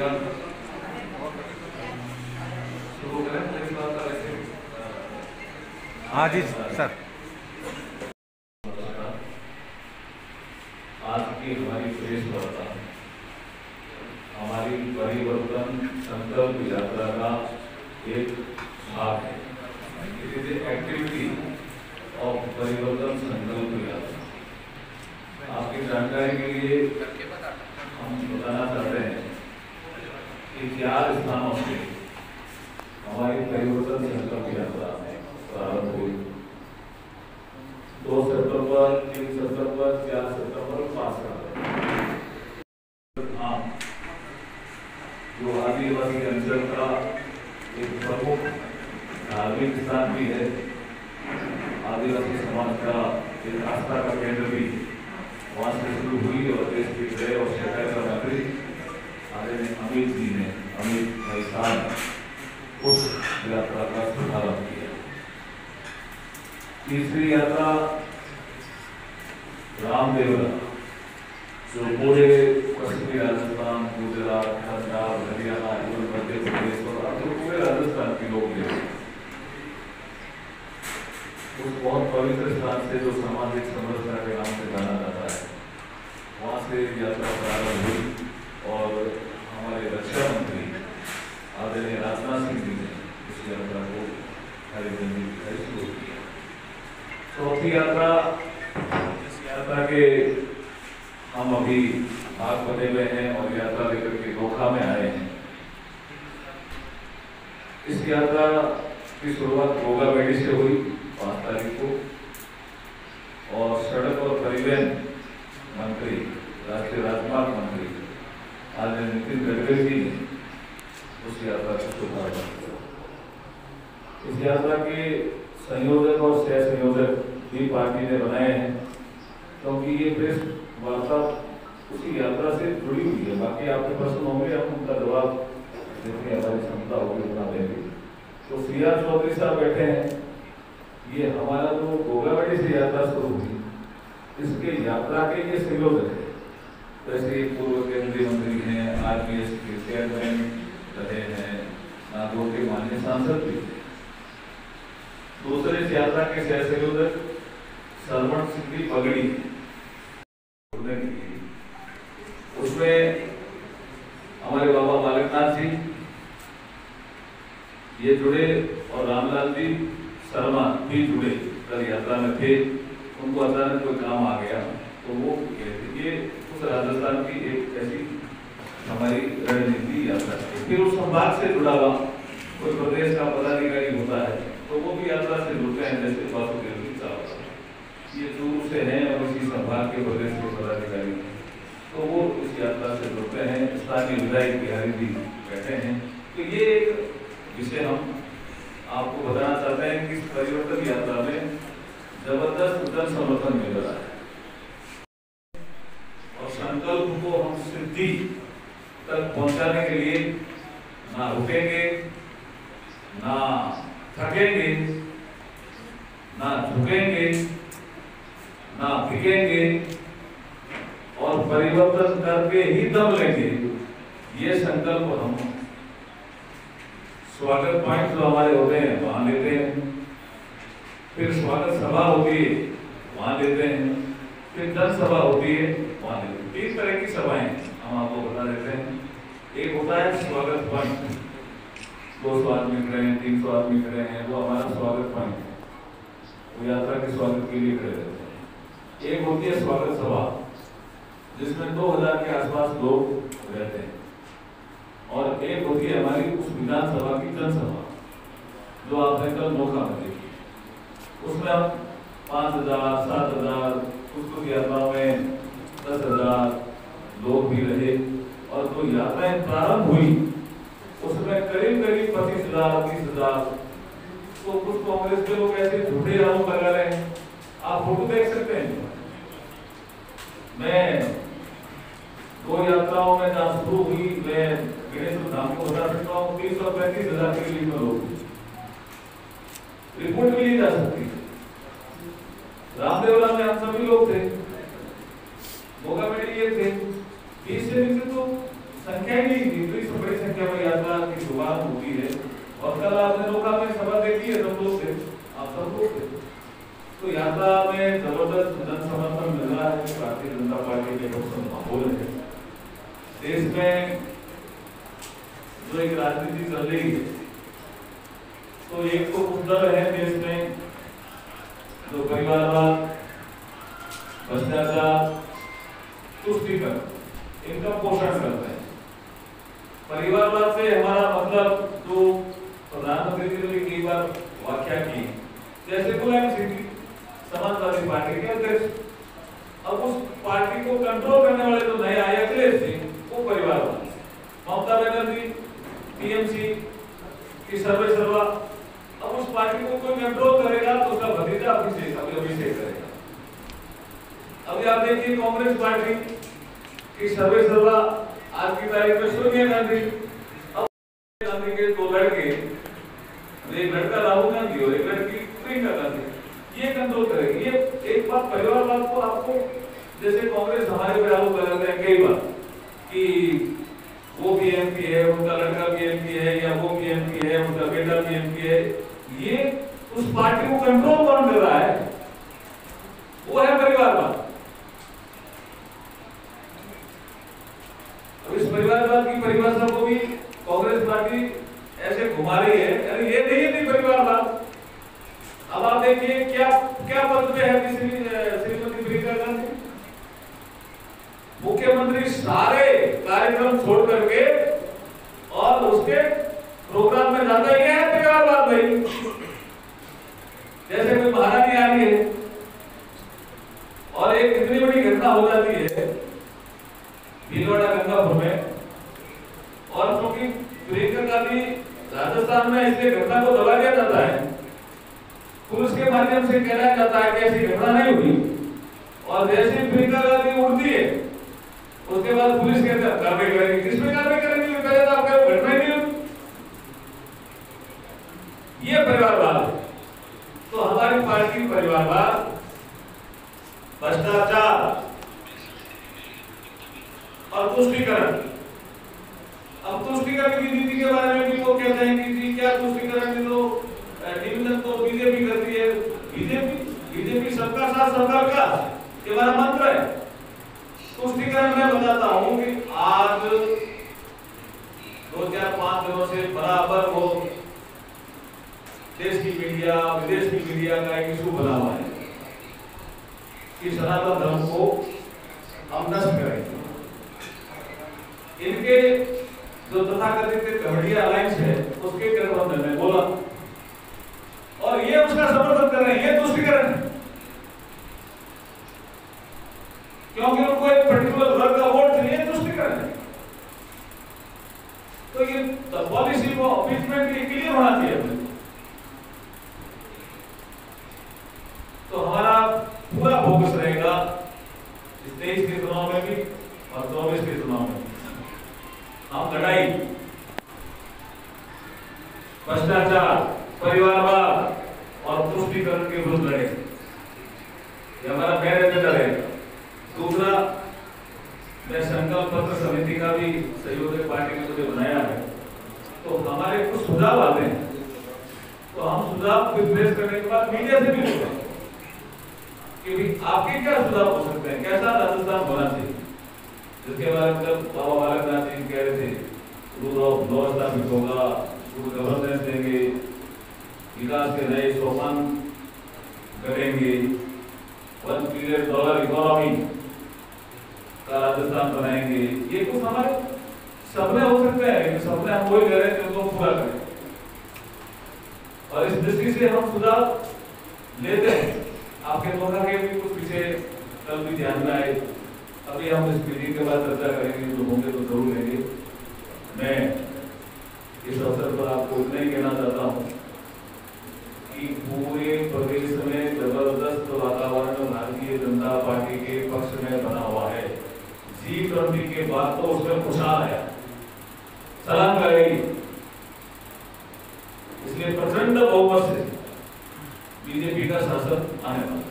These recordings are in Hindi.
हाँ जी सर। आज की हमारी प्रेस वार्ता हमारी परिवर्तन संकल्प यात्रा का एक भाग है। इट इज एक्टिविटी ऑफ परिवर्तन संकल्प यात्रा। आपकी जानकारी के लिए हम बताना चाहते हैं कि 4 स्थानों से हमारी परिवर्तन संकल्प यात्रा प्रारंभ हुई। 2 सितंबर, 3 सितंबर, 4 सितंबर, 5 सितंबर। जो आदिवासी अंचल का एक प्रमुख धार्मिक स्थान भी है, आदिवासी समाज का एक आस्था का केंद्र भी वहाँ से शुरू हुई और देश के गृह और सहकारिता मंत्री आदरणीय अमित जी ने, अमित भाई साहब उस यात्रा का शुभारंभ किया। तीसरी यात्रा रामदेवरा, जो पूरे पश्चिमी राजस्थान, गुजरात, पंजाब, हरियाणा एवं मध्य प्रदेश और पूरे राजस्थान के लोग ले उस बहुत पवित्र स्थान से जो सामाजिक समरसता के नाम से जाना जाता है, वहाँ से यात्रा प्रारंभ हुई और हमारे रक्षा मंत्री आदरणीय राजनाथ सिंह जी ने इस यात्रा को हरी झंडी दिखाई शुरू किया। चौथी यात्रा, इस यात्रा के हम अभी भाग बने हुए हैं और यात्रा लेकर के गोखा में आए हैं। इस यात्रा की शुरुआत गोगाबेड़ी से हुई 5 तारीख को, और सड़क और परिवहन मंत्री, राष्ट्रीय राजमार्ग मंत्री आदरणीय नितिन गडकरी जी ने उस यात्रा का शुभारंभ किया। इस यात्रा के संयोजक और सह संयोजक भी पार्टी ने बनाए हैं, क्योंकि ये प्रेस वार्ता उसी यात्रा से जुड़ी हुई है। बाकी आपके प्रश्न होंगे, हम उनका जवाब जितनी हमारी क्षमता होगी उतना देंगे। तो CR चौधरी साहब बैठे हैं, ये हमारा जो गोगाबेड़ी से यात्रा शुरू हुई, इसके यात्रा के ये संयोजक है। जैसे पूर्व केंद्रीय मंत्री हैं, RPS के चेयरमैन रहे हैं, नागौर के माननीय सांसद भी थे। दूसरे इस यात्रा के सह संयोजक सरवण सिंह की पगड़ी, उसमें हमारे बाबा बालकनाथ जी ये जुड़े और रामलाल जी शर्मा भी जुड़े, कल यात्रा में थे। उनको अचानक कोई काम आ गया तो वो ये उस राजस्थान की एक ऐसी हमारी रणनीति यात्रा थी। फिर उस संभाग से जुड़ा हुआ कोई प्रदेश का पदाधिकारी होता है तो वो भी यात्रा से जुड़ते हैं, जैसे वासुदेव जी साहब ये दूर से हैं और इसी संभाग के प्रदेश के पदाधिकारी हैं, तो वो इस यात्रा से जुड़ते हैं। स्थानीय विधायक बिहारी जी बैठे हैं। तो ये एक विषय हम आपको बताना चाहते हैं कि इस परिवर्तन यात्रा में जबरदस्त जन समर्थन मिल रहा है और संकल्प को हम सिद्धि तक पहुंचाने के लिए ना रुकेंगे, ना थकेंगे, ना झुकेंगे, ना बिकेंगे और परिवर्तन करके ही दम लेंगे। ये संकल्प हम स्वागत पॉइंट जो हमारे होते हैं वहां लेते हैं, फिर स्वागत सभा होती है वहां लेते हैं, फिर जनसभा होती है वहां लेते हैं। 3 तरह की सभाएं हम आपको बता देते हैं। एक होता है स्वागत पॉइंट, 200 आदमी खड़े हैं, 300 आदमी खड़े हैं, वो हमारा स्वागत पॉइंट है, वो यात्रा के स्वागत के लिए खड़े रहते हैं। एक होती है स्वागत सभा, जिसमें 2000 के आसपास लोग रहते हैं, और एक होती है हमारी उस विधानसभा की जनसभा जो आपने कल मौका में देखी। उसमें हम 5000, 7000, कुछ यात्राओं में 10,000 लोग भी रहे, और जो यात्राएं प्रारंभ हुई उसमें करीब करीब 25,000, 30,000। तो कुछ कांग्रेस के लोग ऐसे झूठे आरोप लगा रहे हैं, आप फोटो देख सकते हैं। मैं 2 यात्राओं में जहाँ शुरू हुई, मैं गणेश धाम को बता सकता हूँ 30 और 35,000 के लिए लोग, रिपोर्ट भी ली जा सकती है। रामदेवरा में हम सभी लोग थे, गोगाबेड़ी ये थे, 20 से नीचे तो संख्या ही नहीं थी, तो बड़ी संख्या में यात्रा की शुरुआत होती है। और कल आपने लोका में सभा देखी है, सब लोग थे, आप सब लोग थे। तो यात्रा में जबरदस्त जन समर्थन मिल रहा है, भारतीय जनता पार्टी के लोग माहौल है। देश में जो एक राजनीति चल रही है, तो एक तो मुद्दा है देश में जो परिवारवाद, भ्रष्टाचार, तुष्टीकरण, इनका पोषण करते हैं। परिवारवाद से हमारा मतलब जो प्रधानमंत्री जी ने कई बार व्याख्या की, जैसे मुलायम सिंह समाजवादी पार्टी के अध्यक्ष, अब उस पार्टी को कंट्रोल करने वाले जो नए आए अखिलेश सिंह, वो परिवारवाद। ममता बनर्जी टीएमसी की सर्वे सर्वा, अब उस पार्टी को कोई कंट्रोल करेगा तो उसका भतीजा अभिषेक करेगा। अभी आप देखिए कांग्रेस पार्टी की सर्वे सर्वा आज की तारीख में सोनिया गांधी, अब गांधी के दो लड़के, एक लड़का राहुल गांधी और एक लड़की प्रियंका गांधी, ये कंट्रोल करेगी। ये एक बात परिवारवाद को आपको, जैसे कांग्रेस हमारे पे आरोप लगाते हैं कई बार कि वो भी एमपी है, उनका लड़का भी एमपी है, या वो भी एमपी है, उनका बेटा भी एमपी है। ये उस पार्टी को कंट्रोल कौन कर रहा है? वो है परिवारवाद। अब इस परिवारवाद की परिभाषा को भी कांग्रेस पार्टी ऐसे घुमा रही है, अरे ये नहीं परिवारवाद। अब आप देखिए क्या क्या पद में है श्रीमती प्रियंका गांधी, मुख्यमंत्री सारे कार्यक्रम छोड़ करके और उसके प्रोग्राम में जाता ही है परिवारवाद भाई। जैसे कोई महारानी आ रही है और एक इतनी बड़ी घटना हो जाती है भीलवाड़ा गंगापुर में, और क्योंकि प्रियंका गांधी राजस्थान में इसलिए घटना को दबा दिया जाता है, पुलिस के माध्यम से कहलाया जाता है कि ऐसी घटना नहीं हुई, और जैसे ही प्रियंका गांधी उड़ती है उसके बाद पुलिस के अंदर कार्रवाई करेगी। किसमें कार्रवाई करेंगे? पहले तो आपका घटना ही नहीं हुई। ये परिवारवाद है। तो हमारी पार्टी परिवारवाद, भ्रष्टाचार और तुष्टीकरण। अब तुष्टीकरण की नीति के बारे में भी वो कहते हैं कि जी क्या तुष्टीकरण की तो निवेदन तो बीजेपी करती है। बीजेपी सबका साथ सबका विकास ये हमारा मंत्र है। तुष्टीकरण मैं बताता हूं कि आज 2-4-5 दिनों से बराबर वो देश की मीडिया, विदेश की मीडिया का एक इशू बना हुआ है कि सनातन धर्म को हम नष्ट करेंगे। इनके जो तथाकथित कमेडिया अलायंस है उसके गठबंधन ने बोला, और ये उसका समर्थन कर रहे हैं। ये तुष्टीकरण है, क्योंकि उनको एक पर्टिकुलर वर्ग का वोट चाहिए, तुष्टीकरण है। तो ये पॉलिसी को अपीसमेंट के लिए होना चाहिए। तो हमारा पूरा फोकस रहेगा इस 23 के चुनाव में भी और 24 के चुनाव में हम लड़ाई भ्रष्टाचार, परिवारवाद और तुष्टीकरण के विरुद्ध लड़े। ये हमारा मेन एजेंडा रहेगा। दूसरा, मैं संकल्प पत्र समिति का भी सहयोगी पार्टी ने मुझे बनाया है, तो हमारे कुछ सुझाव आते हैं, तो हम सुझाव पेश करने के बाद मीडिया से भी होगा कि आपके क्या सुझाव हो सकते हैं, कैसा राजस्थान होना चाहिए, जिसके बारे में जब बाबा बालकनाथ जी कह रहे थे रूल ऑफ लॉ स्थापित होगा, गुड गवर्नेंस देंगे, विकास के नए सोपान करेंगे, वन पीरियड डॉलर इकोनॉमी का राजस्थान बनाएंगे। ये कुछ हमारे सपने हो सकते हैं, सपने हम वही कह रहे हैं जो पूरा करें, और इस दृष्टि से हम सुझाव लेते हैं। आपके दोनों के भी कुछ विषय कल भी ध्यान में आए, अभी हम इस मीटिंग के बाद चर्चा करेंगे, जो होंगे तो जरूर लेंगे। मैं इस अवसर पर आपको इतना ही कहना चाहता हूँ कि पूरे प्रदेश में जबरदस्त वातावरण भारतीय जनता पार्टी के पक्ष में बना हुआ है। G20 के बाद तो उसमें खुशहाल है, सलाम करेगी, इसलिए प्रचंड बहुमत से बीजेपी का शासन आने वाला।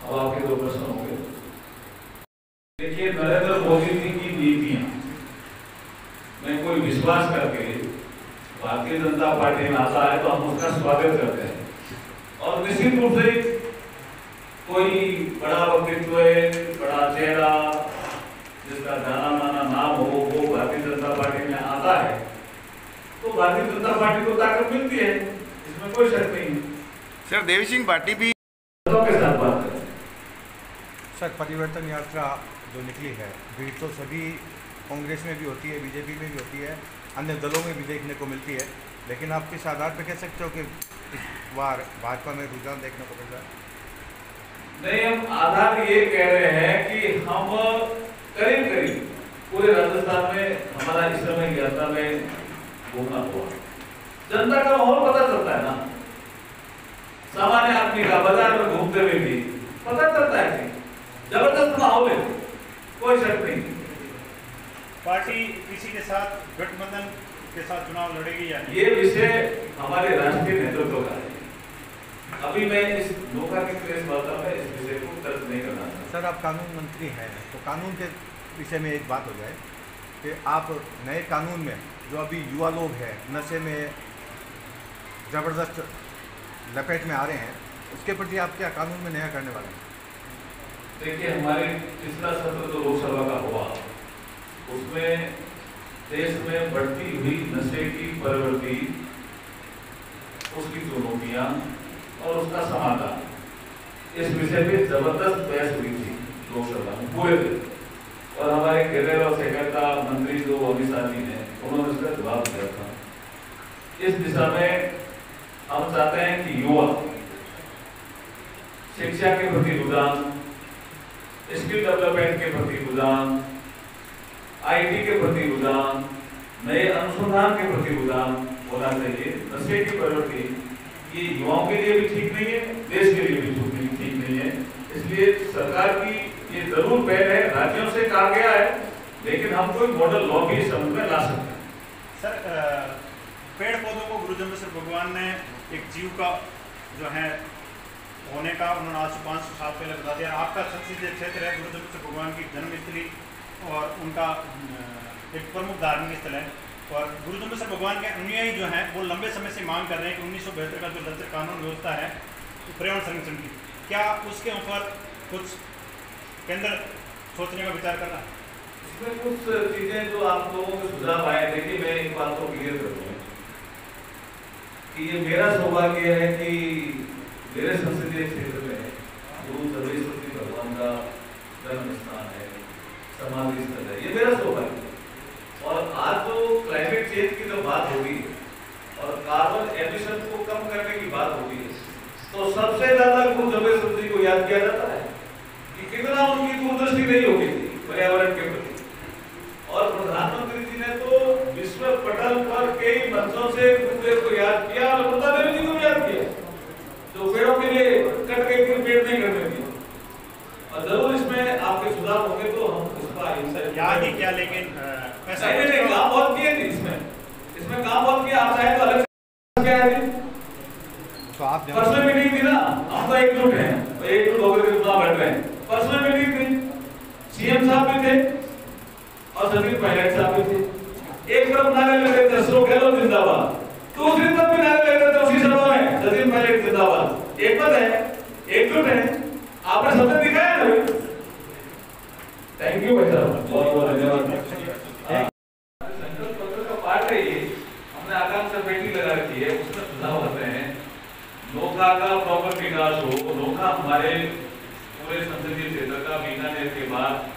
अब आपके दो प्रश्न होंगे। देखिए, नरेंद्र मोदी जी की नीतियां विश्वास करके भारतीय जनता पार्टी में आता है तो हम उसका स्वागत करते हैं। और निश्चित रूप से कोई बड़ा व्यक्तित्व है, बड़ा चेहरा जिसका जाना माना नाम हो, वो भारतीय जनता पार्टी में आता है तो भारतीय जनता पार्टी को ताकत मिलती है, इसमें कोई शक नहीं है। सर देवी सिंह पार्टी भी के साथ बात करें। सर, परिवर्तन यात्रा जो निकली है, भीड़ तो सभी कांग्रेस में भी होती है, बीजेपी में भी होती है, अन्य दलों में भी देखने को मिलती है, लेकिन आप किस आधार पर कह सकते हो कि इस बार भाजपा में रुझान देखने को मिल रहा है? नहीं, हम आधार ये कह रहे हैं कि हम करीब करीब पूरे राजस्थान में हमारा इस समय यात्रा में घूमना हुआ, जनता का माहौल पता चलता है ना, सामान्य आदमी का बाजार में घूमते हुए भी पता चलता है कि जबरदस्त माहौल है, कोई शक नहीं। पार्टी किसी के साथ गठबंधन के साथ चुनाव लड़ेगी या नहीं? ये विषय हमारे राष्ट्रीय नेतृत्व का है, अभी मैं इस नौका की प्रेस वार्ता में इस विषय को तर्क नहीं करना चाहता। सर, आप कानून मंत्री हैं, तो कानून के विषय में एक बात हो जाए कि आप नए कानून में जो अभी युवा लोग हैं नशे में ज़बरदस्त लपेट में आ रहे हैं, उसके प्रति आप क्या कानून में नया करने वाले हैं? देखिए, हमारे तीसरा सत्र जो लोकसभा का हुआ उसमें देश में बढ़ती हुई नशे की प्रवृत्ति, उसकी चुनौतियां और उसका समाधान, इस विषय पे जबरदस्त बहस हुई थी लोकसभा में पूरे दिन। और हमारे गृह और सहकारिता मंत्री जो अमित शाह जी ने, उन्होंने उसका जवाब दिया था। इस दिशा में हम चाहते हैं कि युवा शिक्षा के प्रति रुझान, स्किल डेवलपमेंट के प्रति रुझान, आईटी के प्रति रुझान, नए अनुसंधान के प्रति रुझान होना चाहिए। नशे की प्रवृत्ति ये युवाओं के लिए भी ठीक नहीं है, देश के लिए भी ठीक नहीं है, इसलिए सरकार की ये जरूर पहल है, राज्यों से कहा गया है, लेकिन हम कोई मॉडल लॉ भी समझ में ला सकते हैं। सर, पेड़ पौधों को गुरु जम्बेश्वर भगवान ने एक जीव का जो है होने का उन्होंने आज 500 साल पहले बता दिया। आपका संसदीय क्षेत्र है, गुरु जम्बेश्वर भगवान की जन्मस्थली और उनका एक प्रमुख धार्मिक स्थल है, और गुरु जम्बेश्वर भगवान के अनुयायी जो हैं वो लंबे समय से मांग कर रहे हैं कि 1972 का जो लचर कानून व्यवस्था है पर्यावरण संरक्षण की, क्या उसके ऊपर कुछ केंद्र सोचने का विचार कर रहा है? इसमें कुछ चीजें जो आप लोगों को सुझाव आए, देखिए मैं एक बात को क्लियर कर दूं कि ये मेरा सौभाग्य है कि मेरे संसदीय क्षेत्र में गुरु जम्बेश्वर भगवान का जन्म स्थान है, समाधि स्थल है, ये मेरा सौभाग्य है। और आज जो क्लाइमेट चेंज की जो बात होगी और कार्बन एमिशन को कम करने की बात होगी, तो सबसे ज्यादा गुरु जम्बेश्वर जी को याद किया जाता है कि कितना उनकी दूरदृष्टि नहीं होगी पर्यावरण के प्रति। और प्रधानमंत्री जी ने तो विश्व पटल पर कई मंचों से गुरुदेव को याद किया और नर्मदा देवी जी को याद किया, जो पेड़ों के लिए कट गए फिर पेड़ नहीं करने दिए। और जरूर इसमें आपके सुधार होंगे तो हम उसका याद ही क्या, लेकिन नहीं काम बहुत किए थे, इसमें काम बहुत किया। आप चाहे तो अलग क्या है, तो आप पर्सनल मीटिंग थी ना, हम तो एकजुट हैं, एकजुट होकर के चुनाव लड़ रहे हैं। पर्सनल मीटिंग थी, सीएम साहब भी थे और सचिन पायलट साहब भी थे। एक तरफ नारे लग रहे थे अशोक गहलोत जिंदाबाद, दूसरी तरफ भी नारे लग रहे थे उसी सभा में सचिन पायलट जिंदाबाद। एक मत है, एकजुट है, आपने सबने दिखाया ना। थैंक यू भाई साहब, बहुत बहुत धन्यवाद। संकल्प पत्र का पार्ट है ये, हमने आकांक्षा पेटी लगा रखी है, उसमें सुझाव आते हैं नोखा का प्रॉपर विकास हो। नोखा हमारे पूरे संसदीय क्षेत्र का बीकानेर के बाद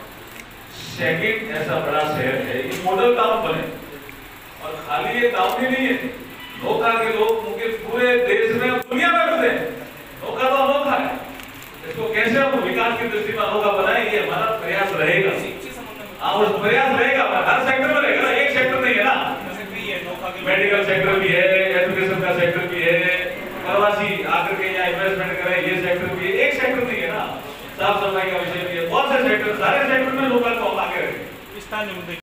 सेकंड ऐसा बड़ा शहर है, ये मॉडल टाउन बने। और खाली ये टाउन ही नहीं है, नोखा के लोग उनके पूरे देश में दुनिया में मिलते हैं। नोखा तो अनोखा है, इसको कैसे हम विकास की दृष्टि में अनोखा बनाए, ये हमारा प्रयास रहेगा। उस प्रयास रहेगा, हर सेक्टर में रहेगा, एक सेक्टर नहीं है ना, मेडिकल सेक्टर भी है, एजुकेशन का सेक्टर भी है, प्रवासी आकर के यहाँ इन्वेस्टमेंट करें ये सेक्टर भी है, एक सेक्टर नहीं है ना, साफ सफाई का विषय भी है, बहुत से सेक्टर, सारे सेक्टर में लोकल को आगे रखें।